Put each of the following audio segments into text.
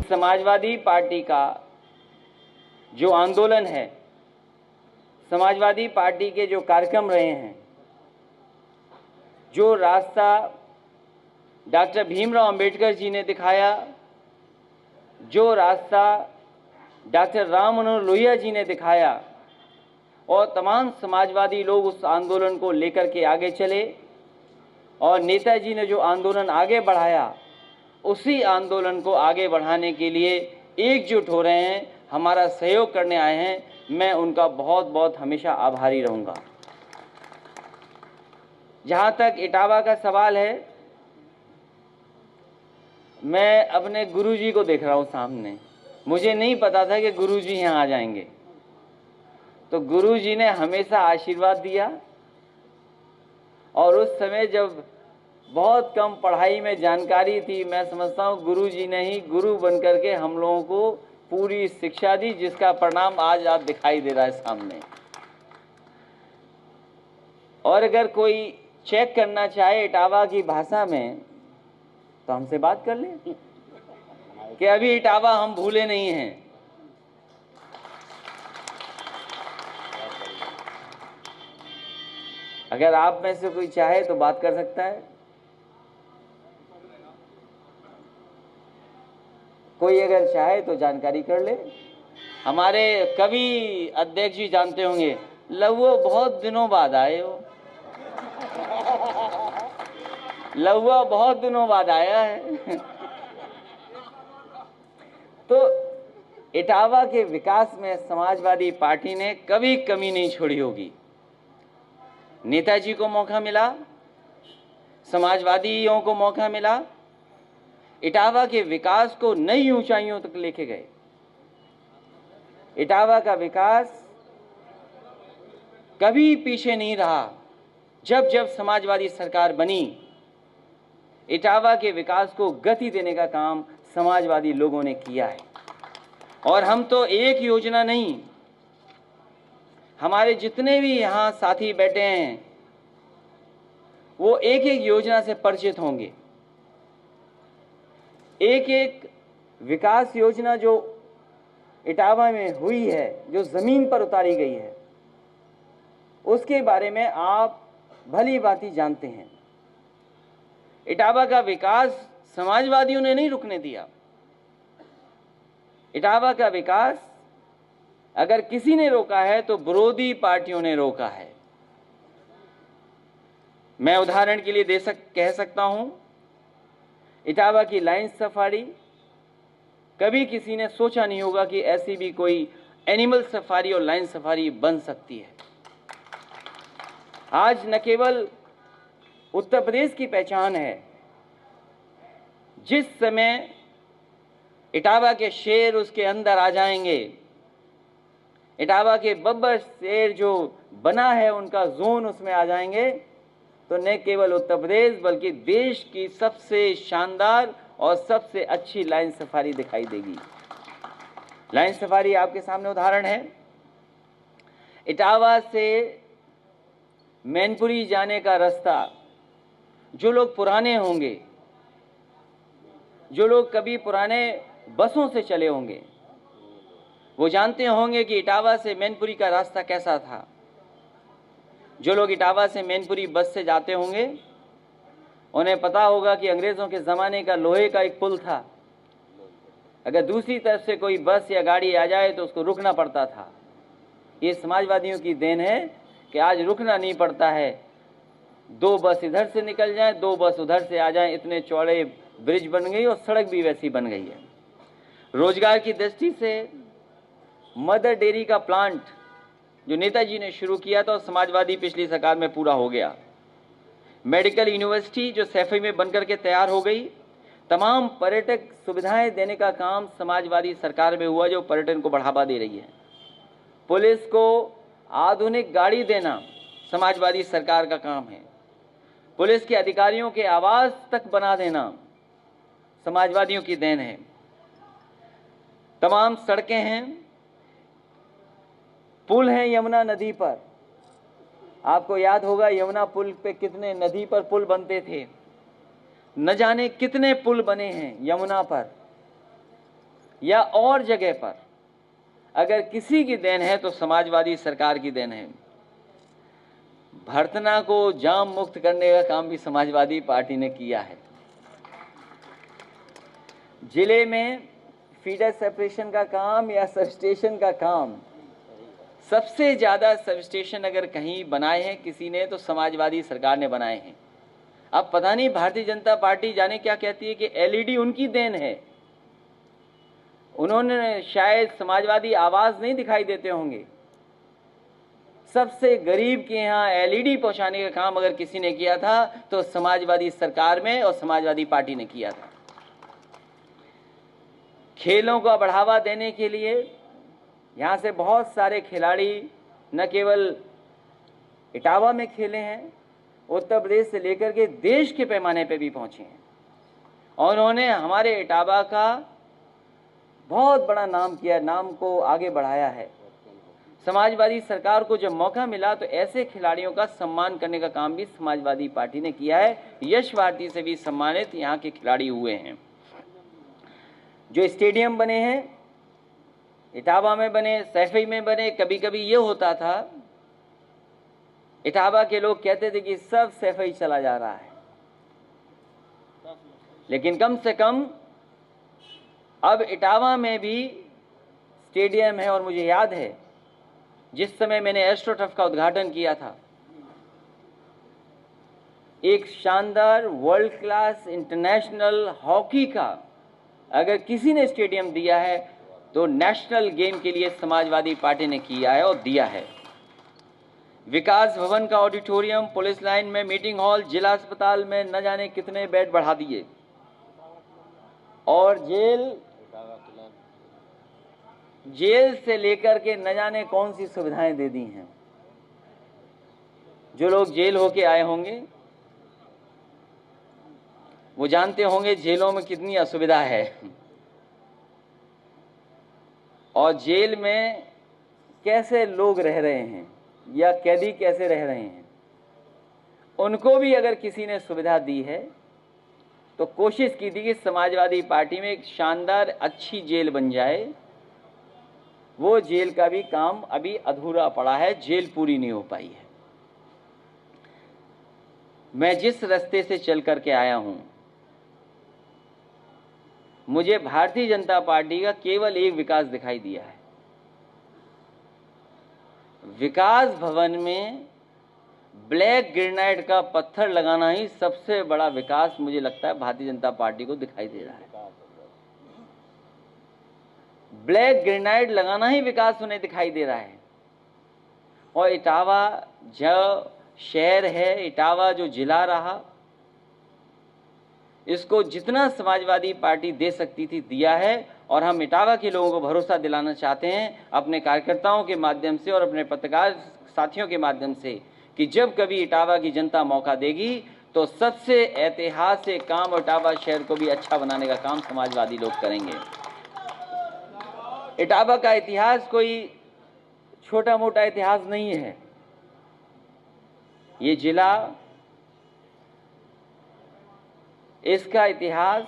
Samajwadi party का जो आंदोलन है, समाजवादी पार्टी के जो कार्यक्रम रहे हैं, जो रास्ता डॉक्टर भीमराव अंबेडकर जी ने दिखाया, जो रास्ता डॉक्टर राम मनोहर लोहिया जी ने दिखाया, और तमाम समाजवादी लोग उस आंदोलन को लेकर के आगे चले, और नेताजी ने जो आंदोलन आगे बढ़ाया, उसी आंदोलन को आगे बढ़ाने के लिए एकजुट हो रहे हैं, हमारा सहयोग करने आए हैं। मैं उनका बहुत बहुत हमेशा आभारी रहूंगा। जहां तक इटावा का सवाल है, मैं अपने गुरुजी को देख रहा हूं सामने। मुझे नहीं पता था कि गुरुजी यहां आ जाएंगे, तो गुरुजी ने हमेशा आशीर्वाद दिया, और उस समय जब बहुत कम पढ़ाई में जानकारी थी, मैं समझता हूँ गुरुजी ने ही गुरु बनकर के हम लोगों को पूरी शिक्षा दी, जिसका परिणाम आज आप दिखाई दे रहा है सामने। और अगर कोई चेक करना चाहे इटावा की भाषा में, तो हमसे बात कर ले कि अभी इटावा हम भूले नहीं हैं। अगर आप में से कोई चाहे तो बात कर सकता है। कोई अगर चाहे तो जानकारी कर ले। हमारे कवि अध्यक्ष जी जानते होंगे, लहुआ बहुत दिनों बाद आए हो। लहुआ बहुत दिनों बाद आया है। तो इटावा के विकास में समाजवादी पार्टी ने कभी कमी नहीं छोड़ी होगी। नेताजी को मौका मिला, समाजवादियों को मौका मिला, इटावा के विकास को नई ऊंचाइयों तक लेके गए। इटावा का विकास कभी पीछे नहीं रहा। जब जब समाजवादी सरकार बनी, इटावा के विकास को गति देने का काम समाजवादी लोगों ने किया है। और हम तो एक योजना नहीं, हमारे जितने भी यहाँ साथी बैठे हैं, वो एक एक योजना से परिचित होंगे। एक एक विकास योजना जो इटावा में हुई है, जो जमीन पर उतारी गई है, उसके बारे में आप भली भांति जानते हैं। इटावा का विकास समाजवादियों ने नहीं रुकने दिया। इटावा का विकास अगर किसी ने रोका है तो विरोधी पार्टियों ने रोका है। मैं उदाहरण के लिए कह सकता हूं, इटावा की लाइन सफारी, कभी किसी ने सोचा नहीं होगा कि ऐसी भी कोई एनिमल सफारी और लाइन सफारी बन सकती है। आज न केवल उत्तर प्रदेश की पहचान है, जिस समय इटावा के शेर उसके अंदर आ जाएंगे, इटावा के बब्बर शेर जो बना है उनका जोन उसमें आ जाएंगे, तो न केवल उत्तर प्रदेश बल्कि देश की सबसे शानदार और सबसे अच्छी लाइन सफारी दिखाई देगी। लाइन सफारी आपके सामने उदाहरण है। इटावा से मैनपुरी जाने का रास्ता, जो लोग पुराने होंगे, जो लोग कभी पुराने बसों से चले होंगे, वो जानते होंगे कि इटावा से मैनपुरी का रास्ता कैसा था। जो लोग इटावा से मैनपुरी बस से जाते होंगे, उन्हें पता होगा कि अंग्रेज़ों के ज़माने का लोहे का एक पुल था। अगर दूसरी तरफ से कोई बस या गाड़ी आ जाए तो उसको रुकना पड़ता था। ये समाजवादियों की देन है कि आज रुकना नहीं पड़ता है। दो बस इधर से निकल जाए, दो बस उधर से आ जाए, इतने चौड़े ब्रिज बन गई और सड़क भी वैसी बन गई है। रोजगार की दृष्टि से मदर डेयरी का प्लांट जो नेताजी ने शुरू किया था, समाजवादी पिछली सरकार में पूरा हो गया। मेडिकल यूनिवर्सिटी जो सैफई में बनकर के तैयार हो गई। तमाम पर्यटक सुविधाएं देने का काम समाजवादी सरकार में हुआ, जो पर्यटन को बढ़ावा दे रही है। पुलिस को आधुनिक गाड़ी देना समाजवादी सरकार का काम है। पुलिस के अधिकारियों के आवास तक बना देना समाजवादियों की देन है। तमाम सड़कें हैं, पुल हैं यमुना नदी पर। आपको याद होगा यमुना पुल पे कितने नदी पर पुल बनते थे, न जाने कितने पुल बने हैं यमुना पर। या और जगह पर अगर किसी की देन है तो समाजवादी सरकार की देन है। भरतना को जाम मुक्त करने का काम भी समाजवादी पार्टी ने किया है। जिले में फीडर सेपरेशन का काम या सब स्टेशन का काम, सबसे ज्यादा सब स्टेशन अगर कहीं बनाए हैं किसी ने तो समाजवादी सरकार ने बनाए हैं। अब पता नहीं भारतीय जनता पार्टी जाने क्या कहती है कि एलईडी उनकी देन है। उन्होंने शायद समाजवादी आवाज नहीं दिखाई देते होंगे। सबसे गरीब के यहाँ एलईडी पहुंचाने का काम अगर किसी ने किया था तो समाजवादी सरकार में और समाजवादी पार्टी ने किया था। खेलों का बढ़ावा देने के लिए यहाँ से बहुत सारे खिलाड़ी न केवल इटावा में खेले हैं, उत्तर प्रदेश से लेकर के देश के पैमाने पे भी पहुंचे हैं और उन्होंने हमारे इटावा का बहुत बड़ा नाम किया, नाम को आगे बढ़ाया है। समाजवादी सरकार को जब मौका मिला तो ऐसे खिलाड़ियों का सम्मान करने का काम भी समाजवादी पार्टी ने किया है। यश भारती से भी सम्मानित यहाँ के खिलाड़ी हुए हैं। जो स्टेडियम बने हैं, इटावा में बने, सैफई में बने, कभी कभी ये होता था इटावा के लोग कहते थे कि सब सैफई चला जा रहा है, लेकिन कम से कम अब इटावा में भी स्टेडियम है। और मुझे याद है जिस समय मैंने एस्ट्रोटर्फ का उद्घाटन किया था, एक शानदार वर्ल्ड क्लास इंटरनेशनल हॉकी का अगर किसी ने स्टेडियम दिया है तो नेशनल गेम के लिए समाजवादी पार्टी ने किया है और दिया है। विकास भवन का ऑडिटोरियम, पुलिस लाइन में मीटिंग हॉल, जिला अस्पताल में न जाने कितने बेड बढ़ा दिए और जेल से लेकर के न जाने कौन सी सुविधाएं दे दी हैं। जो लोग जेल होके आए होंगे वो जानते होंगे जेलों में कितनी असुविधा है और जेल में कैसे लोग रह रहे हैं या कैदी कैसे रह रहे हैं। उनको भी अगर किसी ने सुविधा दी है तो कोशिश की थी कि समाजवादी पार्टी में एक शानदार अच्छी जेल बन जाए। वो जेल का भी काम अभी अधूरा पड़ा है, जेल पूरी नहीं हो पाई है। मैं जिस रास्ते से चल करके आया हूं, मुझे भारतीय जनता पार्टी का केवल एक विकास दिखाई दिया है। विकास भवन में ब्लैक ग्रेनाइट का पत्थर लगाना ही सबसे बड़ा विकास मुझे लगता है भारतीय जनता पार्टी को दिखाई दे रहा है। ब्लैक ग्रेनाइट लगाना ही विकास उन्हें दिखाई दे रहा है। और इटावा जो शहर है, इटावा जो जिला रहा, इसको जितना समाजवादी पार्टी दे सकती थी दिया है। और हम इटावा के लोगों को भरोसा दिलाना चाहते हैं अपने कार्यकर्ताओं के माध्यम से और अपने पत्रकार साथियों के माध्यम से कि जब कभी इटावा की जनता मौका देगी तो सबसे ऐतिहासिक काम इटावा शहर को भी अच्छा बनाने का काम समाजवादी लोग करेंगे। इटावा का इतिहास कोई छोटा मोटा इतिहास नहीं है। ये जिला, इसका इतिहास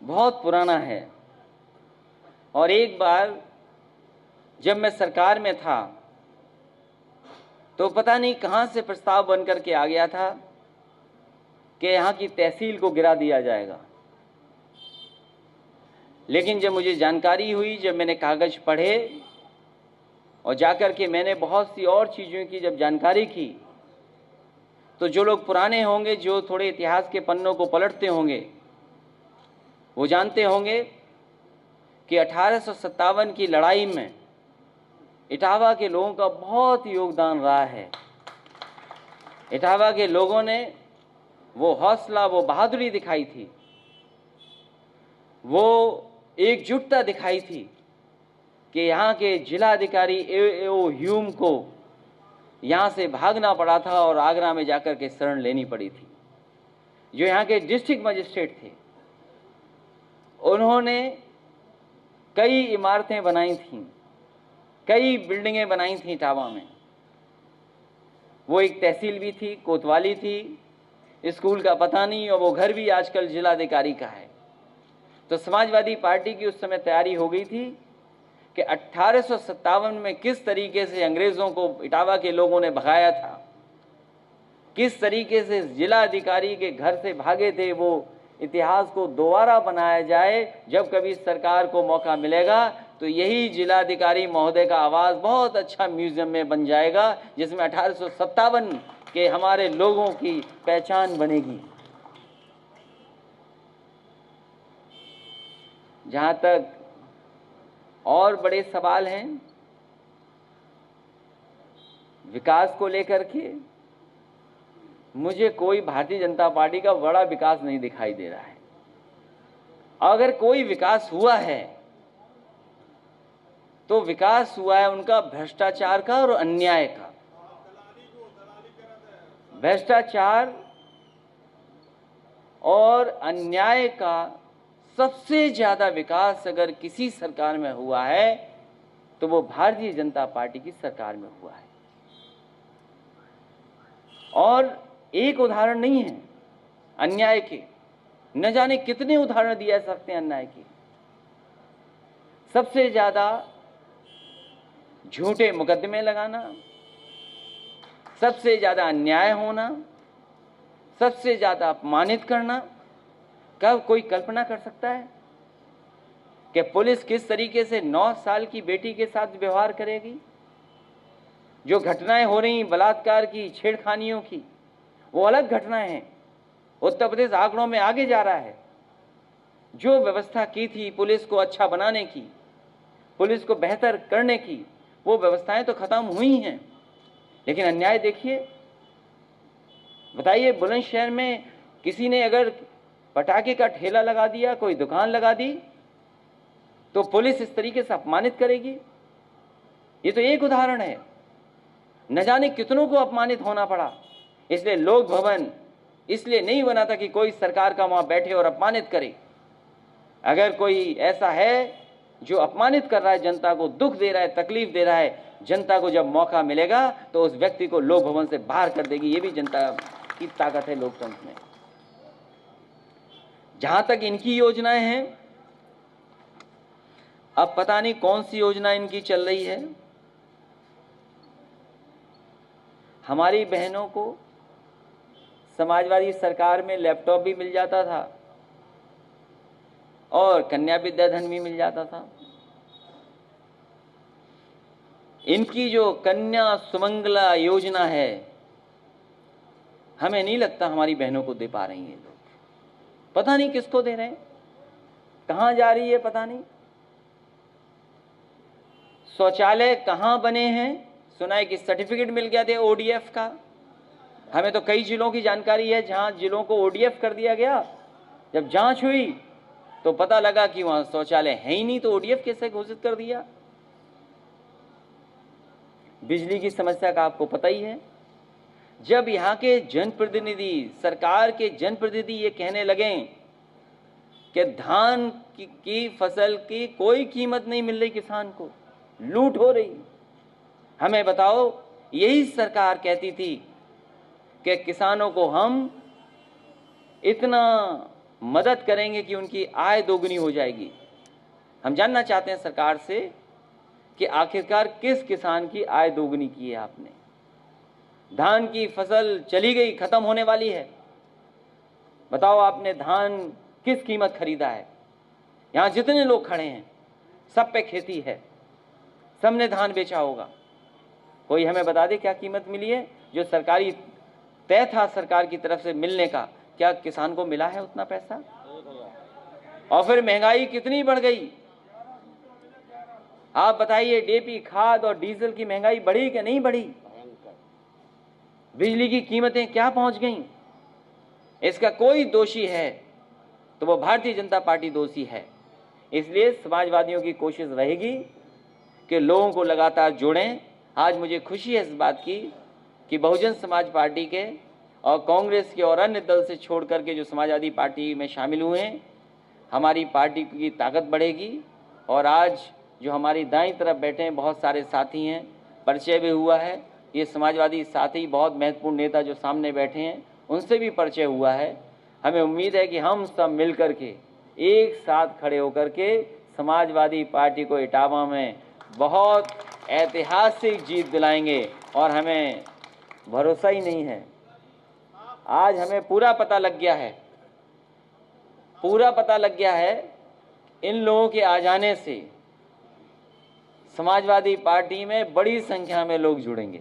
बहुत पुराना है। और एक बार जब मैं सरकार में था तो पता नहीं कहां से प्रस्ताव बन करके आ गया था कि यहां की तहसील को गिरा दिया जाएगा। लेकिन जब मुझे जानकारी हुई, जब मैंने कागज पढ़े और जाकर के मैंने बहुत सी और चीज़ों की जब जानकारी की, तो जो लोग पुराने होंगे, जो थोड़े इतिहास के पन्नों को पलटते होंगे, वो जानते होंगे कि 1857 की लड़ाई में इटावा के लोगों का बहुत योगदान रहा है। इटावा के लोगों ने वो हौसला, वो बहादुरी दिखाई थी, वो एकजुटता दिखाई थी कि यहाँ के जिलाधिकारी ए.ओ. ह्यूम को यहाँ से भागना पड़ा था और आगरा में जाकर के शरण लेनी पड़ी थी। जो यहाँ के डिस्ट्रिक्ट मजिस्ट्रेट थे, उन्होंने कई इमारतें बनाई थीं, कई बिल्डिंगें बनाई थीं इटावा में। वो एक तहसील भी थी, कोतवाली थी, स्कूल का पता नहीं, और वो घर भी आजकल जिलाधिकारी का है। तो समाजवादी पार्टी की उस समय तैयारी हो गई थी कि 1857 में किस तरीके से अंग्रेजों को इटावा के लोगों ने भगाया था, किस तरीके से जिला अधिकारी के घर से भागे थे, वो इतिहास को दोबारा बनाया जाए। जब कभी सरकार को मौका मिलेगा तो यही जिलाधिकारी महोदय का आवास बहुत अच्छा म्यूजियम में बन जाएगा, जिसमें 1857 के हमारे लोगों की पहचान बनेगी। जहां तक और बड़े सवाल हैं विकास को लेकर के, मुझे कोई भारतीय जनता पार्टी का बड़ा विकास नहीं दिखाई दे रहा है। अगर कोई विकास हुआ है तो विकास हुआ है उनका भ्रष्टाचार का और अन्याय का। भ्रष्टाचार और अन्याय का सबसे ज्यादा विकास अगर किसी सरकार में हुआ है तो वो भारतीय जनता पार्टी की सरकार में हुआ है। और एक उदाहरण नहीं है अन्याय के, न जाने कितने उदाहरण दिए जा सकते हैं अन्याय के। सबसे ज्यादा झूठे मुकदमे लगाना, सबसे ज्यादा अन्याय होना, सबसे ज्यादा अपमानित करना। कब कोई कल्पना कर सकता है कि पुलिस किस तरीके से 9 साल की बेटी के साथ व्यवहार करेगी? जो घटनाएं हो रही बलात्कार की, छेड़खानियों की, वो अलग घटनाएं हैं। उत्तर प्रदेश आंकड़ों में आगे जा रहा है। जो व्यवस्था की थी पुलिस को अच्छा बनाने की, पुलिस को बेहतर करने की, वो व्यवस्थाएं तो खत्म हुई हैं। लेकिन अन्याय देखिए, बताइए बुलंदशहर में किसी ने अगर पटाखे का ठेला लगा दिया, कोई दुकान लगा दी, तो पुलिस इस तरीके से अपमानित करेगी? ये तो एक उदाहरण है। न जाने कितनों को अपमानित होना पड़ा। इसलिए लोक भवन इसलिए नहीं बना था कि कोई सरकार का वहां बैठे और अपमानित करे। अगर कोई ऐसा है जो अपमानित कर रहा है, जनता को दुख दे रहा है, तकलीफ दे रहा है, जनता को जब मौका मिलेगा तो उस व्यक्ति को लोक भवन से बाहर कर देगी। ये भी जनता की ताकत है लोकतंत्र में। जहां तक इनकी योजनाएं हैं, अब पता नहीं कौन सी योजना इनकी चल रही है। हमारी बहनों को समाजवादी सरकार में लैपटॉप भी मिल जाता था और कन्या विद्याधन भी मिल जाता था। इनकी जो कन्या सुमंगला योजना है, हमें नहीं लगता हमारी बहनों को दे पा रही हैं लोग। पता नहीं किसको दे रहे हैं, कहां जा रही है पता नहीं। शौचालय कहां बने हैं, सुना है कि सर्टिफिकेट मिल गया था ओडीएफ का। हमें तो कई जिलों की जानकारी है जहां जिलों को ओडीएफ कर दिया गया। जब जांच हुई तो पता लगा कि वहां शौचालय है ही नहीं, तो ओडीएफ कैसे घोषित कर दिया। बिजली की समस्या का आपको पता ही है। जब यहाँ के जनप्रतिनिधि, सरकार के जनप्रतिनिधि ये कहने लगे कि धान की फसल की कोई कीमत नहीं मिल रही किसान को, लूट हो रही, हमें बताओ, यही सरकार कहती थी कि किसानों को हम इतना मदद करेंगे कि उनकी आय दोगुनी हो जाएगी। हम जानना चाहते हैं सरकार से कि आखिरकार किस किसान की आय दोगुनी की है आपने? धान की फसल चली गई, खत्म होने वाली है। बताओ आपने धान किस कीमत खरीदा है? यहां जितने लोग खड़े हैं सब पे खेती है, सबने धान बेचा होगा। कोई हमें बता दे क्या कीमत मिली है? जो सरकारी तय था सरकार की तरफ से मिलने का, क्या किसान को मिला है उतना पैसा? और फिर महंगाई कितनी बढ़ गई, आप बताइए। डीएपी खाद और डीजल की महंगाई बढ़ी कि नहीं बढ़ी? बिजली की कीमतें क्या पहुंच गईं? इसका कोई दोषी है तो वो भारतीय जनता पार्टी दोषी है। इसलिए समाजवादियों की कोशिश रहेगी कि लोगों को लगातार जोड़ें। आज मुझे खुशी है इस बात की कि बहुजन समाज पार्टी के और कांग्रेस के और अन्य दल से छोड़ करके जो समाजवादी पार्टी में शामिल हुए हैं, हमारी पार्टी की ताकत बढ़ेगी। और आज जो हमारी दाईं तरफ बैठे हैं बहुत सारे साथी हैं, परिचय भी हुआ है। ये समाजवादी साथी बहुत महत्वपूर्ण नेता जो सामने बैठे हैं उनसे भी परिचय हुआ है। हमें उम्मीद है कि हम सब मिल कर के एक साथ खड़े होकर के समाजवादी पार्टी को इटावा में बहुत ऐतिहासिक जीत दिलाएंगे। और हमें भरोसा ही नहीं है, आज हमें पूरा पता लग गया है इन लोगों के आ जाने से समाजवादी पार्टी में बड़ी संख्या में लोग जुड़ेंगे।